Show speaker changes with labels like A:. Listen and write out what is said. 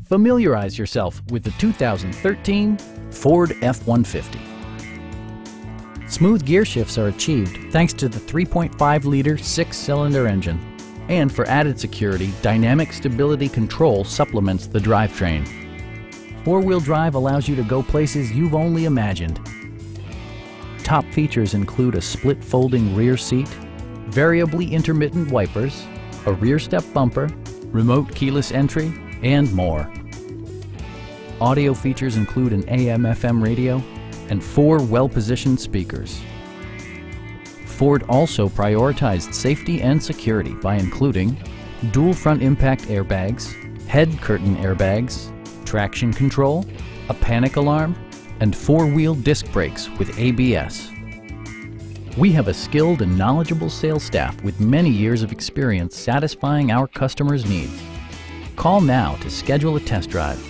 A: Familiarize yourself with the 2013 Ford F-150. Smooth gear shifts are achieved thanks to the 3.5-liter six-cylinder engine. And for added security, dynamic stability control supplements the drivetrain. Four-wheel drive allows you to go places you've only imagined. Top features include a split folding rear seat, variably intermittent wipers, a rear step bumper, remote keyless entry, and more. Audio features include an AM/FM radio and 4 well-positioned speakers. Ford also prioritized safety and security by including dual front impact airbags, head curtain airbags, traction control, a panic alarm, and 4-wheel disc brakes with ABS. We have a skilled and knowledgeable sales staff with many years of experience satisfying our customers' needs. Call now to schedule a test drive.